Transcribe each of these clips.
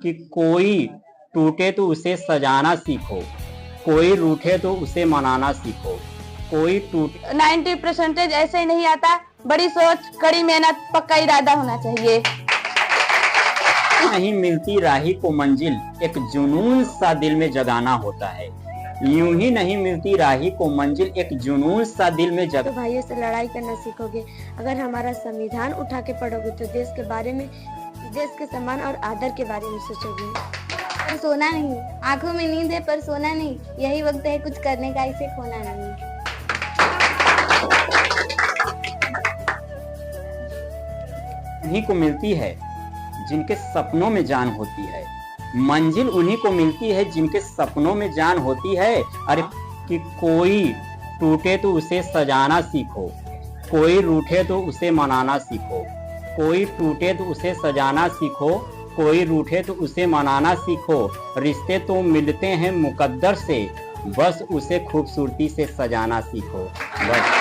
कि कोई टूटे तो उसे सजाना सीखो, कोई रूठे तो उसे मनाना सीखो, कोई टूटे। 90% ऐसे ही नहीं आता, बड़ी सोच, कड़ी मेहनत, पक्का इरादा होना चाहिए। नहीं मिलती राही को मंजिल, एक जुनून सा दिल में जगाना होता है। यूं ही नहीं मिलती राही को मंजिल, एक जुनून सा दिल में तो भाइयों से लड़ाई करना सीखोगे। अगर हमारा संविधान उठा के पढ़ोगे तो देश के बारे में, देश के सम्मान और आदर के बारे में सोचोगे। पर सोना नहीं, आंखों में नींद है पर सोना नहीं, यही वक्त है कुछ करने का, इसे खोना नहीं। उन्हीं को मिलती है जिनके सपनों में जान होती है, मंजिल उन्हीं को मिलती है जिनके सपनों में जान होती है। अरे कि कोई टूटे तो उसे सजाना सीखो, कोई रूठे तो उसे मनाना सीखो, कोई टूटे तो उसे सजाना सीखो, कोई रूठे तो उसे मनाना सीखो। रिश्ते तो मिलते हैं मुकद्दर से, बस उसे खूबसूरती से सजाना सीखो। बस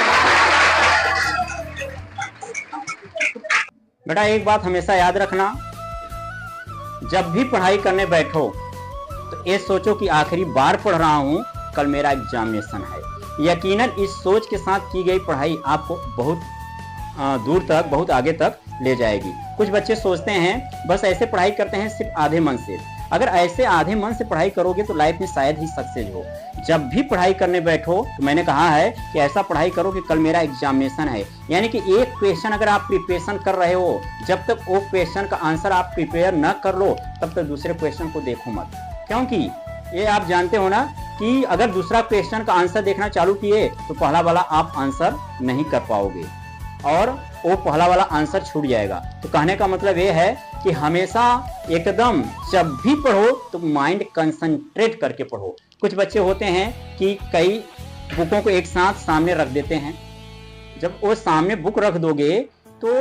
बेटा एक बात हमेशा याद रखना, जब भी पढ़ाई करने बैठो तो ये सोचो कि आखिरी बार पढ़ रहा हूं, कल मेरा एग्जामिनेशन है। यकीनन इस सोच के साथ की गई पढ़ाई आपको बहुत दूर तक, बहुत आगे तक ले जाएगी। कुछ बच्चे सोचते हैं बस ऐसे पढ़ाई करते हैं सिर्फ आधे मन से। अगर ऐसे आधे मन से पढ़ाई करोगे तो लाइफ में शायद ही सक्सेस हो। जब भी पढ़ाई करने बैठो तो मैंने कहा है कि ऐसा पढ़ाई करो कि कल मेरा एग्जामिनेशन है, यानी कि एक क्वेश्चन अगर आप प्रिपरेशन कर रहे हो, जब तक वो क्वेश्चन का आंसर आप प्रिपेयर न कर लो तब तक दूसरे क्वेश्चन को देखो मत। क्योंकि ये आप जानते हो ना कि अगर दूसरा क्वेश्चन का आंसर देखना चालू किए तो पहला वाला आप आंसर नहीं कर पाओगे और वो पहला वाला आंसर छूट जाएगा। तो कहने का मतलब ये है कि हमेशा एकदम जब भी पढ़ो तो माइंड कंसंट्रेट करके पढ़ो। कुछ बच्चे होते हैं कि कई बुकों को एक साथ सामने रख देते हैं। जब वो सामने बुक रख दोगे तो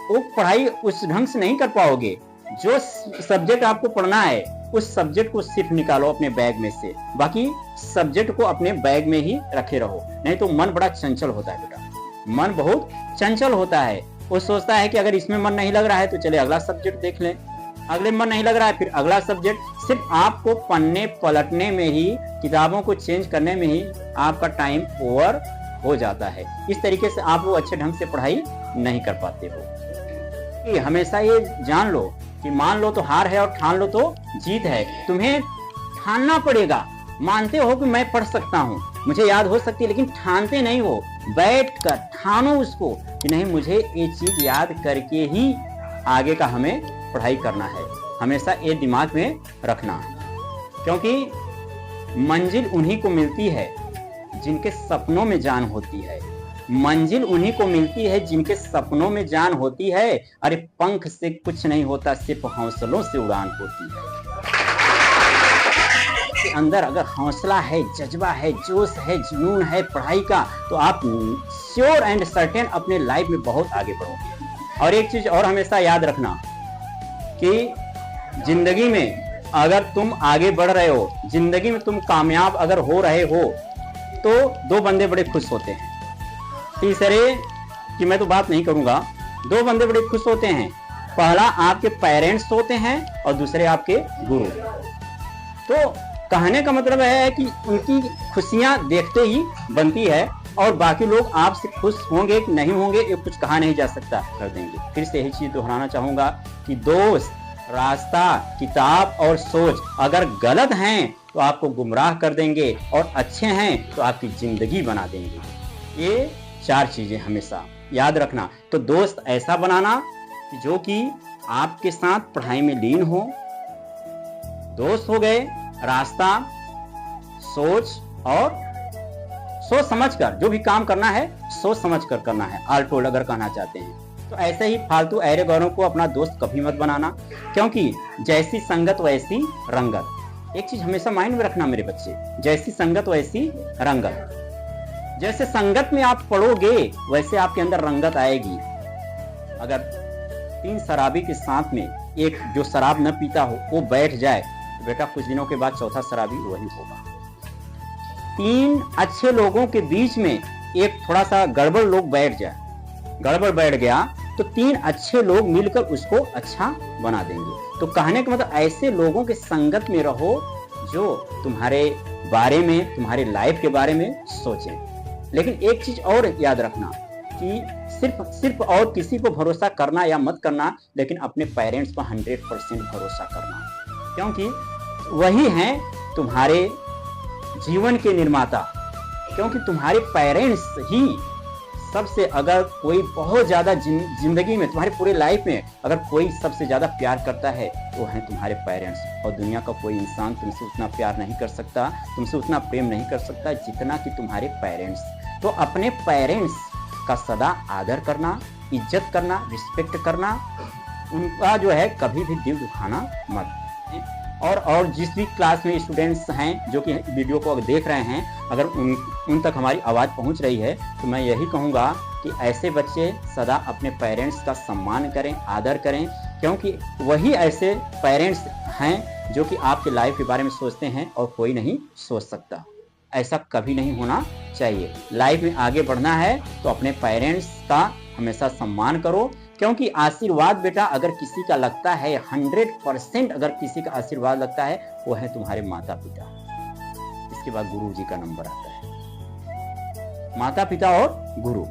वो पढ़ाई उस ढंग से नहीं कर पाओगे। जो सब्जेक्ट आपको पढ़ना है उस सब्जेक्ट को सिर्फ निकालो अपने बैग में से, बाकी सब्जेक्ट को अपने बैग में ही रखे रहो। नहीं तो मन बड़ा चंचल होता है बेटा, मन बहुत चंचल होता है। वो सोचता है कि अगर इसमें मन नहीं लग रहा है तो चले अगला सब्जेक्ट देख लें, अगले मन नहीं लग रहा है फिर अगला सब्जेक्ट। सिर्फ आपको पन्ने पलटने में ही, किताबों को चेंज करने में ही आपका टाइम ओवर हो जाता है। इस तरीके से आप वो अच्छे ढंग से पढ़ाई नहीं कर पाते हो। कि हमेशा ये जान लो कि मान लो तो हार है और ठान लो तो जीत है। तुम्हें ठानना पड़ेगा। मानते हो कि मैं पढ़ सकता हूँ, मुझे याद हो सकती है, लेकिन ठानते नहीं हो। बैठ कर ठानो उसको कि नहीं, मुझे ये चीज याद करके ही आगे का हमें पढ़ाई करना है। हमेशा ये दिमाग में रखना, क्योंकि मंजिल उन्हीं को मिलती है जिनके सपनों में जान होती है। मंजिल उन्हीं को मिलती है जिनके सपनों में जान होती है। अरे पंख से कुछ नहीं होता, सिर्फ हौसलों से उड़ान होती है। अंदर अगर हौसला है, जज्बा है, जोश है, जुनून है पढ़ाई का, तो आप श्योर एंड सर्टेन अपने लाइफ में बहुत आगे बढ़ोगे। और एक चीज और हमेशा याद रखना कि जिंदगी में अगर तुम आगे बढ़ रहे हो, जिंदगी में तुम कामयाब अगर हो रहे हो, तो दो बंदे बड़े खुश होते हैं। तीसरे की मैं तो बात नहीं करूंगा, दो बंदे बड़े खुश होते हैं। पहला आपके पेरेंट्स होते हैं और दूसरे आपके गुरु। तो कहने का मतलब है कि उनकी खुशियां देखते ही बनती है, और बाकी लोग आपसे खुश होंगे कि नहीं होंगे ये कुछ कहा नहीं जा सकता, कर देंगे। फिर से यही चीज दोहराना चाहूंगा कि दोस्त, रास्ता, किताब और सोच अगर गलत हैं तो आपको गुमराह कर देंगे, और अच्छे हैं तो आपकी जिंदगी बना देंगे। ये चार चीजें हमेशा याद रखना। तो दोस्त ऐसा बनाना कि जो कि आपके साथ पढ़ाई में लीन हो। दोस्त हो गए, रास्ता, सोच, और सोच समझकर जो भी काम करना है सोच समझकर करना है। ऑल टोल्ड अगर कहना चाहते हैं तो ऐसे ही फालतू ऐरे गौरों को अपना दोस्त कभी मत बनाना, क्योंकि जैसी संगत वैसी रंगत। एक चीज हमेशा माइंड में रखना मेरे बच्चे, जैसी संगत वैसी रंगत। जैसे संगत में आप पढ़ोगे वैसे आपके अंदर रंगत आएगी। अगर तीन शराबी के साथ में एक जो शराब न पीता हो वो बैठ जाए तो बेटा कुछ दिनों के बाद चौथा शराबी वही होगा। तीन अच्छे लोगों के बीच में एक थोड़ा सा गड़बड़ लोग बैठ जाए, गड़बड़ बैठ गया तो 3 अच्छे लोग मिलकर उसको अच्छा बना देंगे। तो कहने का मतलब ऐसे लोगों के संगत में रहो जो तुम्हारे बारे में, तुम्हारे लाइफ के बारे में सोचें। लेकिन एक चीज और याद रखना कि सिर्फ और किसी को भरोसा करना या मत करना, लेकिन अपने पेरेंट्स पर 100% भरोसा करना, क्योंकि वही हैं तुम्हारे जीवन के निर्माता। क्योंकि तुम्हारे पेरेंट्स ही सबसे, अगर कोई बहुत ज्यादा जिंदगी में, तुम्हारे पूरे लाइफ में अगर कोई सबसे ज्यादा प्यार करता है तो है तुम्हारे पेरेंट्स। और दुनिया का कोई इंसान तुमसे उतना प्यार नहीं कर सकता, तुमसे उतना प्रेम नहीं कर सकता जितना कि तुम्हारे पेरेंट्स। तो अपने पेरेंट्स का सदा आदर करना, इज्जत करना, रिस्पेक्ट करना, उनका जो है कभी भी दिल दुखाना मत। और जिस भी क्लास में स्टूडेंट्स हैं जो कि वीडियो को देख रहे हैं, अगर उन तक हमारी आवाज़ पहुंच रही है तो मैं यही कहूँगा कि ऐसे बच्चे सदा अपने पेरेंट्स का सम्मान करें, आदर करें, क्योंकि वही ऐसे पेरेंट्स हैं जो कि आपके लाइफ के बारे में सोचते हैं और कोई नहीं सोच सकता। ऐसा कभी नहीं होना चाहिए। लाइफ में आगे बढ़ना है तो अपने पेरेंट्स का हमेशा सम्मान करो, क्योंकि आशीर्वाद बेटा अगर किसी का लगता है 100% अगर किसी का आशीर्वाद लगता है वो है तुम्हारे माता पिता। इसके बाद गुरु जी का नंबर आता है। माता पिता और गुरु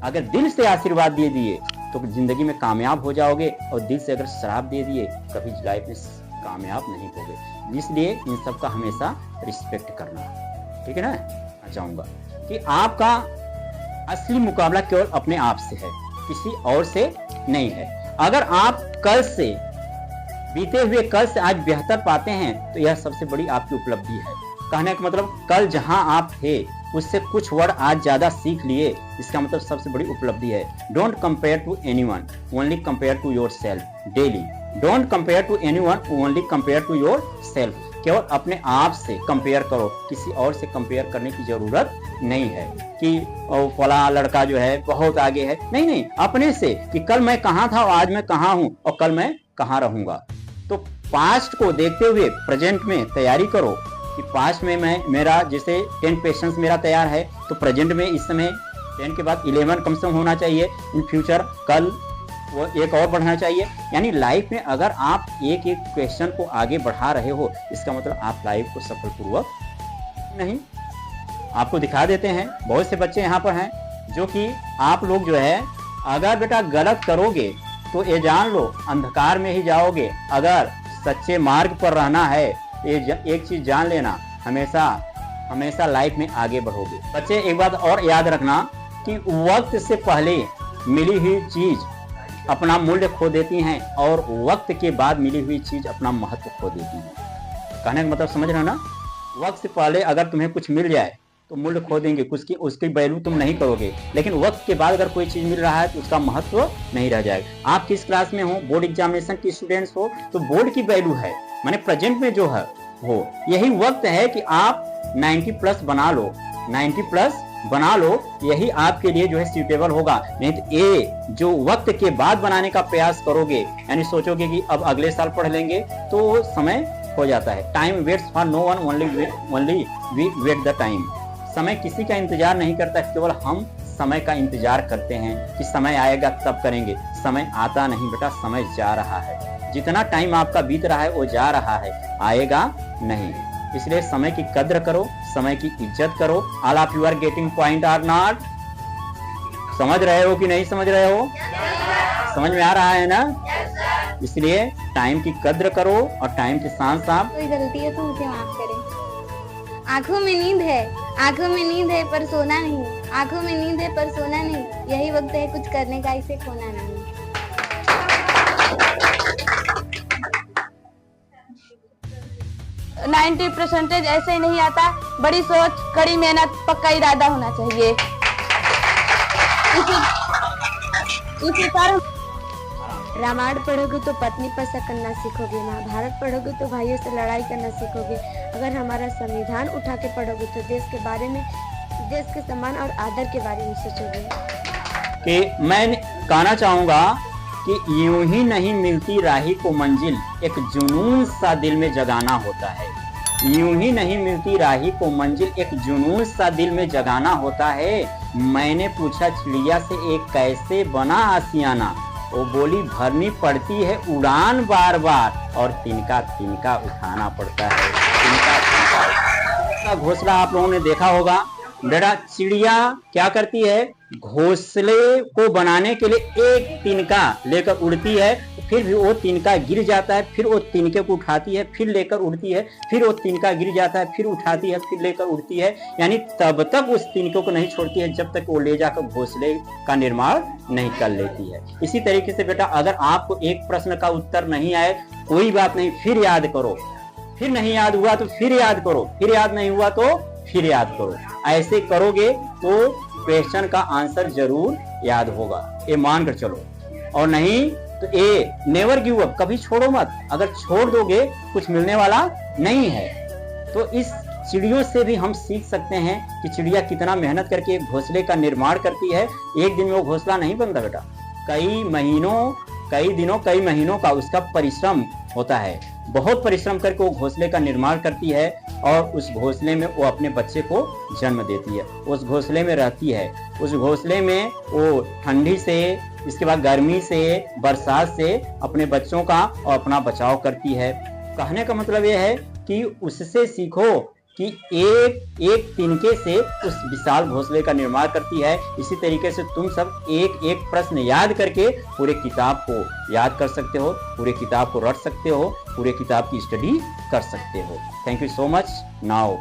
अगर दिल से आशीर्वाद दे दिए तो जिंदगी में कामयाब हो जाओगे, और दिल से अगर श्राप दे दिए कभी लाइफ में कामयाब नहीं होगे। इसलिए इन सब का हमेशा रिस्पेक्ट करना, ठीक है ना। मैं चाहूंगा कि आपका असली मुकाबला केवल अपने आप से है, किसी और से नहीं है। अगर आप कल से, बीते हुए कल से आज बेहतर पाते हैं तो यह सबसे बड़ी आपकी उपलब्धि है। कहने का मतलब कल जहां आप थे उससे कुछ वर्ड आज ज्यादा सीख लिए, इसका मतलब सबसे बड़ी उपलब्धि है। Don't compare to anyone, only compare to yourself daily. Don't compare to anyone, only compare to yourself. केवल अपने आप से कंपेयर करो, किसी और से कंपेयर करने की जरूरत नहीं है कि फला लड़का जो है बहुत आगे है। नहीं, अपने से कि कल मैं कहाँ था और आज मैं कहाँ हूँ और कल मैं कहाँ रहूंगा। तो पास्ट को देखते हुए प्रेजेंट में तैयारी करो कि पास्ट में मेरा जैसे 10 पेशेंस मेरा तैयार है, तो प्रेजेंट में इस समय 10 के बाद 11 कम से कम होना चाहिए। इन फ्यूचर कल वो एक और बढ़ना चाहिए। यानी लाइफ में अगर आप एक क्वेश्चन को आगे बढ़ा रहे हो, इसका मतलब आप लाइफ को सफलपूर्वक नहीं। आपको दिखा देते हैं, बहुत से बच्चे यहाँ पर हैं जो कि आप लोग जो है अगर बेटा गलत करोगे तो ये जान लो अंधकार में ही जाओगे। अगर सच्चे मार्ग पर रहना है ये एक चीज जान लेना, हमेशा लाइफ में आगे बढ़ोगे। बच्चे एक बात और याद रखना कि वक्त से पहले मिली हुई चीज अपना मूल्य खो देती हैं और वक्त के बाद मिली हुई चीज अपना महत्व खो देती है। कहने का मतलब समझ रहे हो ना। वक्त से पहले अगर तुम्हें कुछ मिल जाए तो मूल्य खो देंगे, उसकी वैल्यू तुम नहीं करोगे, लेकिन वक्त के बाद अगर कोई चीज मिल रहा है तो उसका महत्व नहीं रह जाएगा। आप किस क्लास में हो, बोर्ड एग्जामिनेशन की स्टूडेंट्स हो, तो बोर्ड की वैल्यू है माने प्रेजेंट में जो है हो, यही वक्त है कि आप 90+ बना लो, 90+ बना लो, यही आपके लिए जो है सूटेबल होगा। नहीं तो ये जो वक्त के बाद बनाने का प्रयास करोगे, यानी सोचोगे कि अब अगले साल पढ़ लेंगे, तो समय हो जाता है। Time waits for no one, only we wait the time. समय किसी का इंतजार नहीं करता, केवल हम समय का इंतजार करते हैं कि समय आएगा तब करेंगे। समय आता नहीं बेटा, समय जा रहा है। जितना टाइम आपका बीत रहा है वो जा रहा है, आएगा नहीं। इसलिए समय की कद्र करो, समय की इज्जत करो। All of you are getting point or not? समझ रहे हो कि नहीं समझ रहे हो? समझ में आ रहा है ना? इसलिए टाइम की कद्र करो और टाइम के साथ साथ कोई गलती है तो मुझे माफ करें। आंखों में नींद है, आंखों में नींद है पर सोना नहीं, आंखों में नींद है पर सोना नहीं, यही वक्त है कुछ करने का, इसे खोना नहीं। 90% ऐसे ही नहीं आता। बड़ी सोच, कड़ी मेहनत, पक्का इरादा होना चाहिए। इसी कारण रामायण पढ़ोगे तो पत्नी पर शक करना सीखोगे, महाभारत पढ़ोगे तो भाइयों से लड़ाई करना सीखोगे। अगर हमारा संविधान उठा के पढ़ोगे तो देश के बारे में, देश के सम्मान और आदर के बारे में सोचोगे। कि मैं कहना चाहूंगा कि यूं ही नहीं मिलती राही को मंजिल, एक जुनून सा दिल में जगाना होता है। यूं ही नहीं मिलती राही को मंजिल, एक जुनून सा दिल में जगाना होता है। मैंने पूछा चिड़िया से एक कैसे बना आशियाना, वो बोली भरनी पड़ती है उड़ान बार बार और तिनका तिनका उठाना पड़ता है। तिनका तिनका घोंसला आप लोगों ने देखा होगा बेटा, चिड़िया क्या करती है, घोंसले को बनाने के लिए एक तिनका लेकर उड़ती है, फिर भी वो तिनका गिर जाता है, फिर वो तिनके को उठाती है, फिर लेकर उड़ती है, फिर वो तिनका गिर जाता है, फिर उठाती है, फिर लेकर उड़ती है, यानी तब तक उस तिनके को नहीं छोड़ती है जब तक वो ले जाकर घोंसले का निर्माण नहीं कर लेती है। इसी तरीके से बेटा, अगर आपको एक प्रश्न का उत्तर नहीं आए कोई बात नहीं, फिर याद करो, फिर नहीं याद हुआ तो फिर याद करो, फिर याद नहीं हुआ तो फिर याद करो। ऐसे करोगे तो क्वेश्चन का आंसर जरूर याद होगा, ये मान कर चलो। और नहीं तो ए नेवर गिव अप, कभी छोड़ो मत। अगर छोड़ दोगे कुछ मिलने वाला नहीं है। तो इस चिड़ियों से भी हम सीख सकते हैं कि चिड़िया कितना मेहनत करके एक घोंसले का निर्माण करती है। एक दिन में वो घोंसला नहीं बनता बेटा, कई महीनों, कई दिनों, कई महीनों का उसका परिश्रम होता है। बहुत परिश्रम करके वो घोंसले का निर्माण करती है और उस घोंसले में वो अपने बच्चे को जन्म देती है, उस घोंसले में रहती है, उस घोंसले में वो ठंडी से, इसके बाद गर्मी से, बरसात से अपने बच्चों का और अपना बचाव करती है। कहने का मतलब ये है कि उससे सीखो कि एक एक तिनके से उस विशाल घोंसले का निर्माण करती है। इसी तरीके से तुम सब एक एक प्रश्न याद करके पूरे किताब को याद कर सकते हो, पूरे किताब को रट सकते हो, पूरे किताब की स्टडी कर सकते हो। Thank you so much. Now